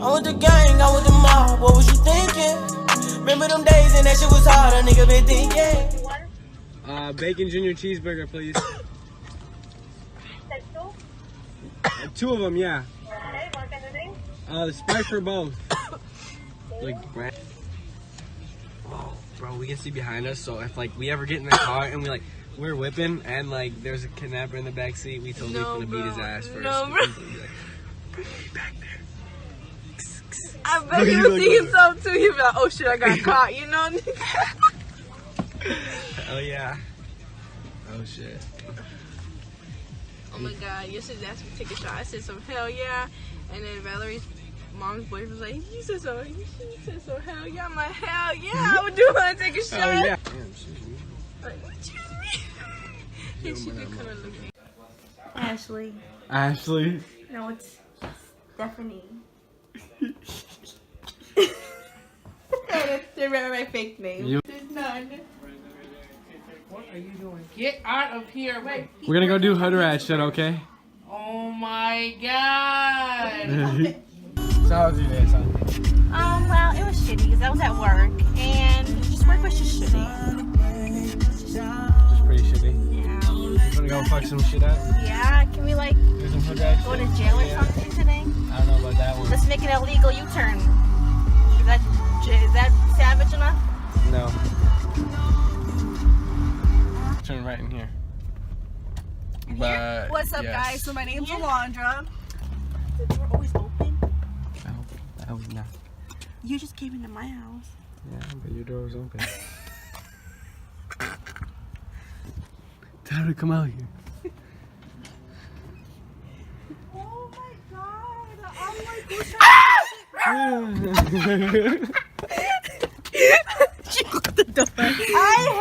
I'm with the gang, I'm with the mob, what was you thinking? Remember them days and that shit was hard, a nigga been thinking. Bacon junior cheeseburger, please. Two of them, yeah. Okay, what kind of thing? The Sprite for both. Like brand. Oh, bro, we can see behind us, so if like we ever get in the car and we're whipping and like there's a kidnapper in the back seat, we totally gonna beat his ass first. No, bro. Hey, back there. I bet you see himself too. He'll be like, oh shit, I got caught, you know? Oh yeah. Oh shit. Oh my god, yesterday asked me to take a shot. I said some hell yeah. And then Valerie's mom's boyfriend was like, you said so hell yeah. I'm like, hell yeah, I would do want to take a shot. Oh yeah. Like, excuse me. And she did kind of look at me. Ashley. Ashley. No, it's Stephanie. They remember my fake name. There's none. What are you doing? Get out of here. Wait. We're gonna go do hood rat shit, okay? Oh my god. So how was your day, son? Well, it was shitty because I was at work and just work was just shitty. Just pretty shitty. Yeah. You wanna go fuck some shit up? Yeah, can we like Do some hood rat go shit? to jail or something today? I don't know about that one. Let's make it a legal U-turn. Is that savage enough? No. Turn right in here. But What's up, yes. guys? So my name's Alondra. We're always open. I hope not. You just came into my house. Yeah, but your door was open. Tell her to come out here. Oh my god! I'm like, who's She closed the door. I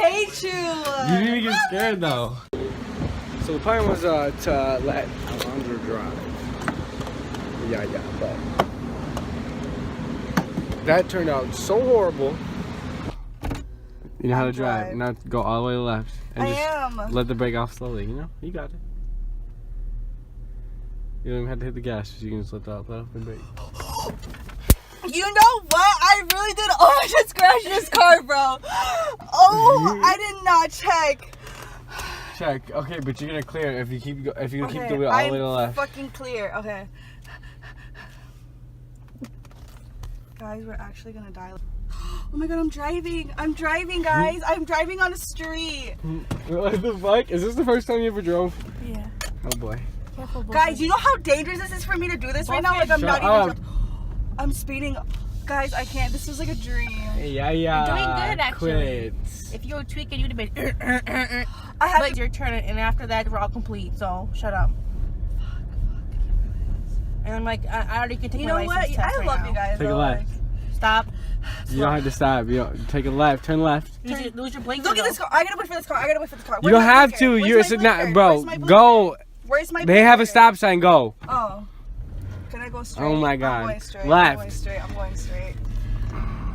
hate you! You didn't even get scared though. So the plan was to let Alondra drive. Yeah, but that turned out so horrible. You know how to drive. Now go all the way left and I just am. let the brake off slowly. You know, you got it. You don't even have to hit the gas. You can just let off the brake. You know what? I really did almost crash this car, bro. Oh, I did not check. Check. Okay, but you're gonna clear if you keep keep the wheel all the I'm way to the left. fucking clear. Okay. Guys, we're actually gonna die. Oh my god, I'm driving. I'm driving, guys. I'm driving on a street. What the fuck? Is this the first time you ever drove? Yeah. Oh boy. Careful, Guys, you know how dangerous this is for me to do this right now? Like, I'm not Shut even. I'm speeding. Guys, I can't. This was like a dream. Yeah. You're doing good, actually. Quit. If you were tweaking, you'd have been. I have But your turn, and after that, we're all complete. So shut up. And I'm like, I already can take You my know what? license test I right love now. you guys. Take a though, left. like- Stop. You don't have to stop. You don't, take a left. Turn left. Lose your blinker. Look at this car. I gotta wait for this car. I gotta wait for this car. You don't have to. You're not, bro. Go. Where's my They have a blinker? stop sign. Go. Oh. Can I go straight? Oh my I'm God. going straight. Left. I'm going straight. I'm going straight.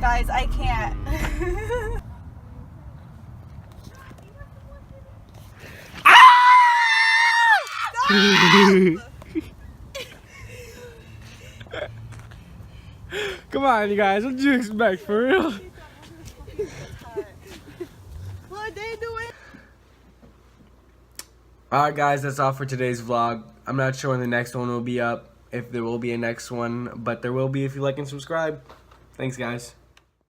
Guys, I can't. Come on, you guys. What did you expect, for real? What they doing? Alright, guys. That's all for today's vlog. I'm not sure when the next one will be up, if there will be a next one, but there will be if you like and subscribe. Thanks, guys.